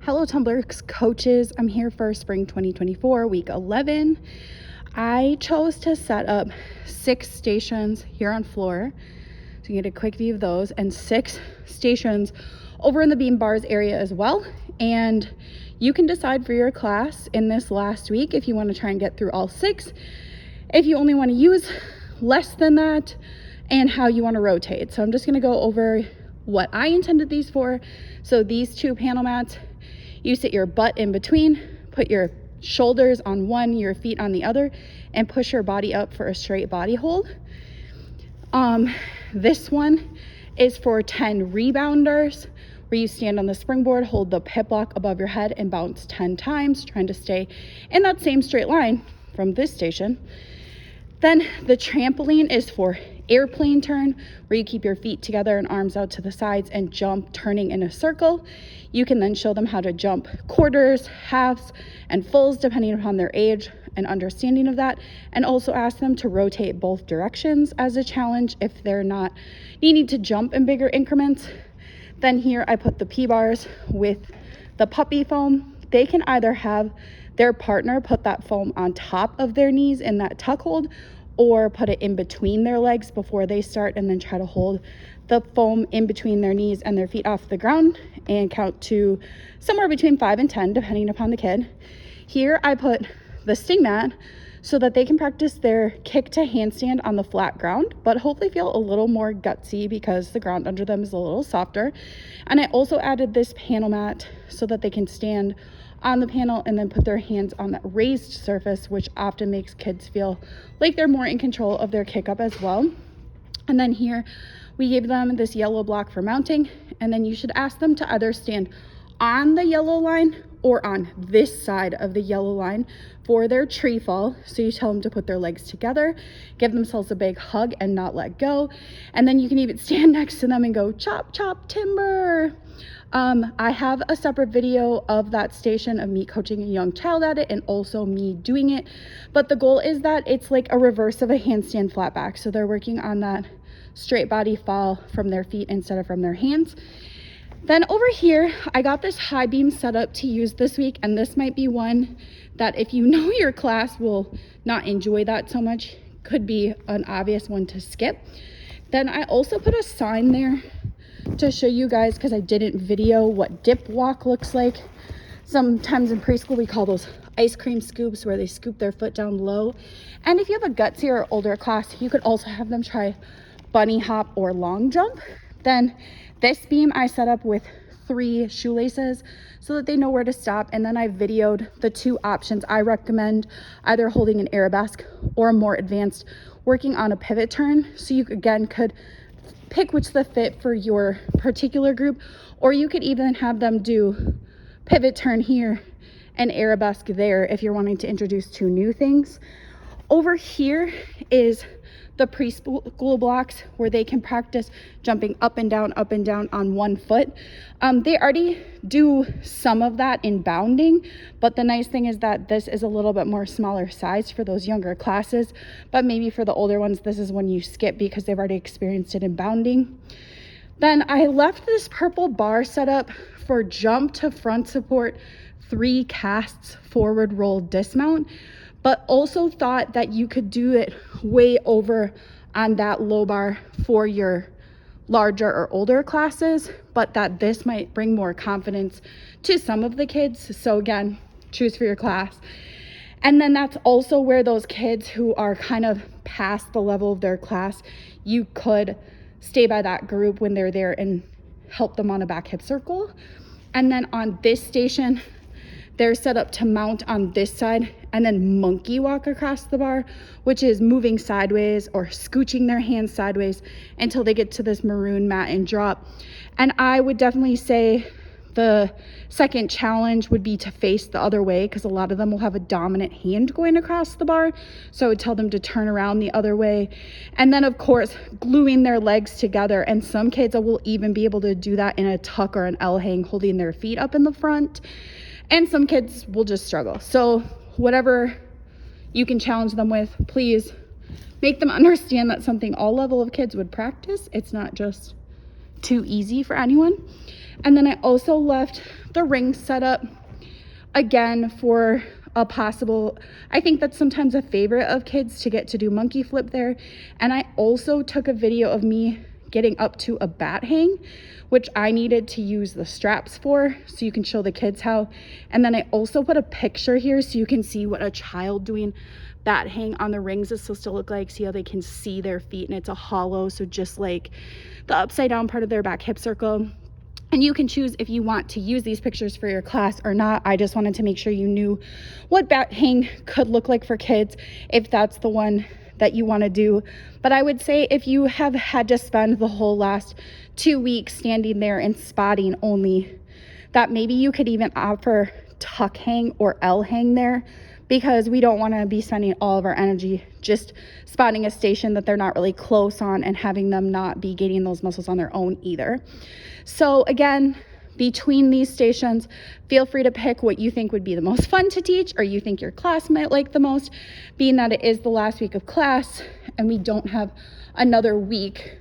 Hello Tumblers coaches, I'm here for spring 2024 week 11. I chose to set up 6 stations here on floor, so you get a quick view of those, and 6 stations over in the beam bars area as well. And you can decide for your class in this last week if you want to try and get through all 6, if you only want to use less than that, and how you want to rotate. So I'm just going to go over what I intended these for. So these 2 panel mats, you sit your butt in between, put your shoulders on one, your feet on the other, and push your body up for a straight body hold. This one is for 10 rebounders, where you stand on the springboard, hold the hip block above your head, and bounce 10 times, trying to stay in that same straight line from this station. Then the trampoline is for airplane turn, where you keep your feet together and arms out to the sides and jump, turning in a circle. You can then show them how to jump quarters, halves, and fulls depending upon their age and understanding of that, and also ask them to rotate both directions as a challenge if they're not needing to jump in bigger increments. Then here I put the P-bars with the puppy foam. They can either have their partner put that foam on top of their knees in that tuck hold, or put it in between their legs before they start, and then try to hold the foam in between their knees and their feet off the ground and count to somewhere between 5 and 10 depending upon the kid. Here I put the sting mat so that they can practice their kick to handstand on the flat ground, but hopefully feel a little more gutsy because the ground under them is a little softer. And I also added this panel mat so that they can stand on the panel and then put their hands on that raised surface, which often makes kids feel like they're more in control of their kick up as well. And then here we gave them this yellow block for mounting, and then you should ask them to either stand on the yellow line or on this side of the yellow line for their tree fall. So you tell them to put their legs together, give themselves a big hug and not let go. And then you can even stand next to them and go chop chop timber. I have a separate video of that station of me coaching a young child at it and also me doing it, but the goal is that it's like a reverse of a handstand flat back. So they're working on that straight body fall from their feet instead of from their hands. Then over here, I got this high beam set up to use this week, and this might be one that if you know your class will not enjoy that so much, could be an obvious one to skip. Then I also put a sign there to show you guys, because I didn't video what dip walk looks like. Sometimes in preschool we call those ice cream scoops, where they scoop their foot down low. And if you have a gutsier or older class, you could also have them try bunny hop or long jump. Then this beam I set up with 3 shoelaces so that they know where to stop. And then I videoed the 2 options I recommend, either holding an arabesque or more advanced, working on a pivot turn. So you again could pick which the fit for your particular group, or you could even have them do pivot turn here and arabesque there if you're wanting to introduce 2 new things. Over here is the preschool blocks where they can practice jumping up and down on one foot. They already do some of that in bounding, but the nice thing is that this is a little bit more smaller size for those younger classes, but maybe for the older ones, this is when you skip because they've already experienced it in bounding. Then I left this purple bar set up for jump to front support, 3 casts forward roll dismount, but also thought that you could do it way over on that low bar for your larger or older classes, but that this might bring more confidence to some of the kids. So again, choose for your class. And then that's also where those kids who are kind of past the level of their class, you could stay by that group when they're there and help them on a back hip circle. And then on this station, they're set up to mount on this side and then monkey walk across the bar, which is moving sideways or scooching their hands sideways until they get to this maroon mat and drop. And I would definitely say the second challenge would be to face the other way, because a lot of them will have a dominant hand going across the bar. So I would tell them to turn around the other way. And then of course, gluing their legs together. And some kids will even be able to do that in a tuck or an L hang, holding their feet up in the front. And some kids will just struggle. So whatever you can challenge them with, please make them understand that's something all level of kids would practice. It's not just too easy for anyone. And then I also left the ring setup. Again, for a possible, I think that's sometimes a favorite of kids to get to do monkey flip there. And I also took a video of me getting up to a bat hang, which I needed to use the straps for, so you can show the kids how. And then I also put a picture here so you can see what a child doing bat hang on the rings is supposed to look like. See how they can see their feet, and it's a hollow, so just like the upside down part of their back hip circle. And you can choose if you want to use these pictures for your class or not. I just wanted to make sure you knew what bat hang could look like for kids, if that's the one that you want to do. But I would say if you have had to spend the whole last 2 weeks standing there and spotting only, that maybe you could even offer tuck hang or L hang there, because we don't want to be spending all of our energy just spotting a station that they're not really close on and having them not be gaining those muscles on their own either. So again, between these stations, feel free to pick what you think would be the most fun to teach, or you think your class might like the most, being that it is the last week of class and we don't have another week.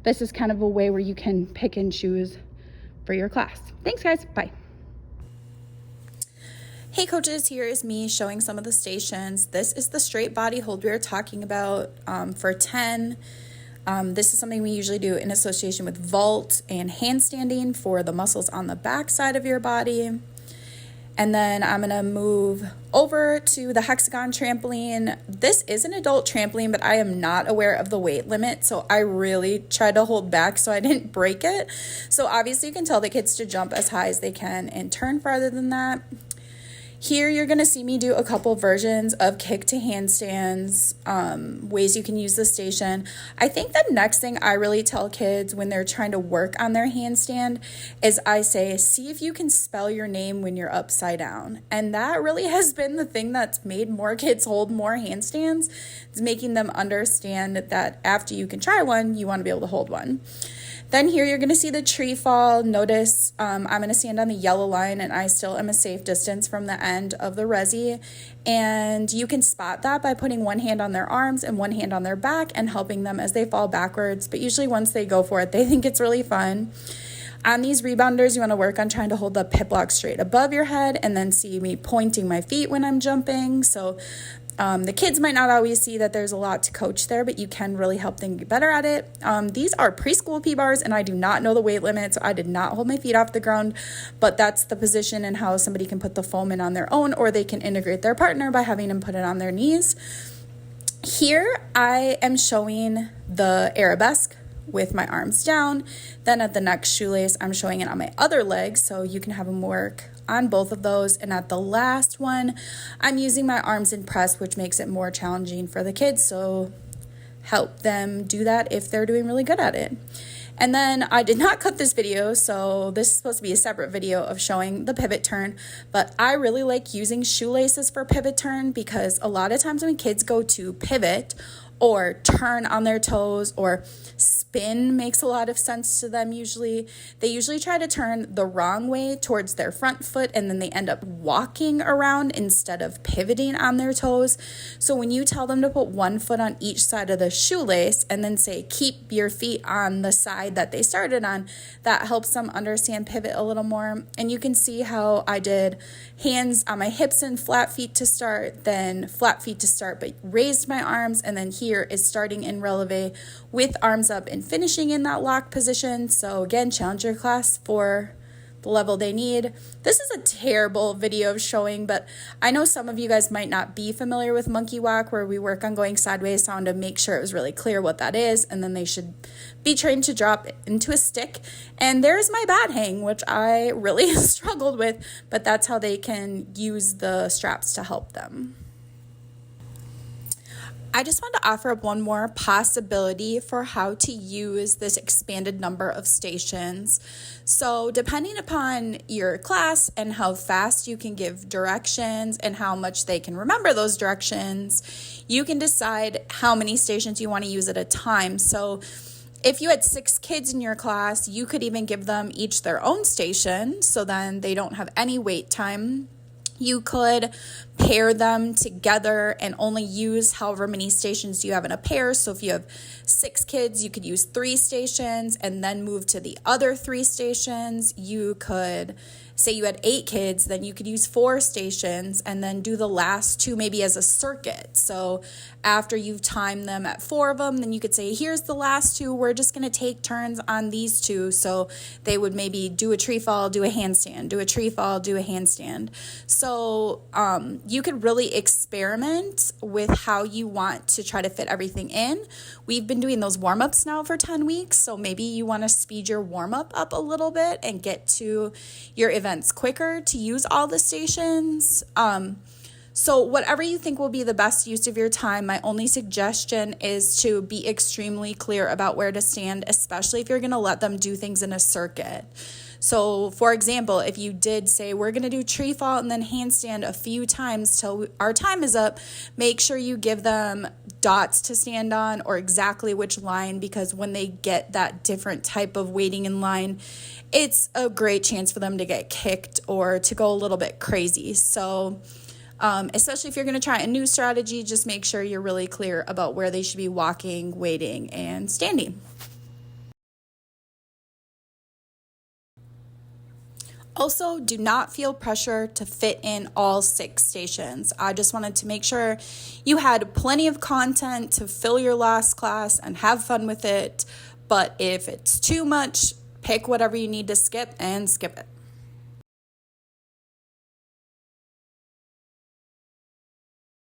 This is kind of a way where you can pick and choose for your class. Thanks, guys. Bye. Hey coaches, here is me showing some of the stations. This is the straight body hold we were talking about for 10. This is something we usually do in association with vault and handstanding for the muscles on the back side of your body. And then I'm going to move over to the hexagon trampoline. This is an adult trampoline, but I am not aware of the weight limit, so I really tried to hold back so I didn't break it. So obviously you can tell the kids to jump as high as they can and turn farther than that. Here you're going to see me do a couple versions of kick to handstands, ways you can use the station. I think the next thing I really tell kids when they're trying to work on their handstand is I say, see if you can spell your name when you're upside down. And that really has been the thing that's made more kids hold more handstands. It's making them understand that after you can try one, you want to be able to hold one. Then here you're going to see the tree fall. Notice I'm going to stand on the yellow line, and I still am a safe distance from the end of the resi. And you can spot that by putting one hand on their arms and one hand on their back and helping them as they fall backwards. But usually once they go for it, they think it's really fun. On these rebounders, you want to work on trying to hold the pit block straight above your head, and then see me pointing my feet when I'm jumping. So the kids might not always see that there's a lot to coach there, but you can really help them get better at it. These are preschool P-bars, and I do not know the weight limit, so I did not hold my feet off the ground, but that's the position and how somebody can put the foam in on their own, or they can integrate their partner by having them put it on their knees. Here I am showing the arabesque with my arms down. Then at the next shoelace, I'm showing it on my other leg, so you can have them work on both of those. And at the last one, I'm using my arms in press, which makes it more challenging for the kids, so help them do that if they're doing really good at it. And then I did not cut this video, so this is supposed to be a separate video of showing the pivot turn, but I really like using shoelaces for pivot turn, because a lot of times when kids go to pivot or turn on their toes or spin makes a lot of sense to them usually. They usually try to turn the wrong way towards their front foot, and then they end up walking around instead of pivoting on their toes. So when you tell them to put one foot on each side of the shoelace and then say, keep your feet on the side that they started on, that helps them understand pivot a little more. And you can see how I did hands on my hips and flat feet to start, then flat feet to start, but raised my arms, and then here is starting in releve with arms up and finishing in that lock position. So again, challenge your class for the level they need. This is a terrible video of showing, but I know some of you guys might not be familiar with monkey walk, where we work on going sideways, so I wanted to make sure it was really clear what that is, and then they should be trained to drop into a stick. And there's my bat hang, which I really struggled with, but that's how they can use the straps to help them. I just want to offer up one more possibility for how to use this expanded number of stations. So depending upon your class and how fast you can give directions and how much they can remember those directions, you can decide how many stations you want to use at a time. So if you had 6 kids in your class, you could even give them each their own station, so then they don't have any wait time. You could pair them together and only use however many stations you have in a pair. So if you have 6 kids, you could use 3 stations and then move to the other 3 stations. You could say you had 8 kids, then you could use 4 stations and then do the last 2 maybe as a circuit. So after you've timed them at 4 of them, then you could say, here's the last 2. We're just going to take turns on these 2. So they would maybe do a tree fall, do a handstand, do a tree fall, do a handstand. So you could really experiment with how you want to try to fit everything in. We've been doing those warm-ups now for 10 weeks. So maybe you want to speed your warm-up up a little bit and get to your events quicker to use all the stations. So whatever you think will be the best use of your time, my only suggestion is to be extremely clear about where to stand, especially if you're going to let them do things in a circuit. So for example, if you did say, we're going to do tree fall and then handstand a few times till our time is up, make sure you give them dots to stand on or exactly which line, because when they get that different type of waiting in line, it's a great chance for them to get kicked or to go a little bit crazy. So especially if you're going to try a new strategy, just make sure you're really clear about where they should be walking, waiting, and standing. Also, do not feel pressure to fit in all 6 stations. I just wanted to make sure you had plenty of content to fill your last class and have fun with it. But if it's too much, pick whatever you need to skip and skip it.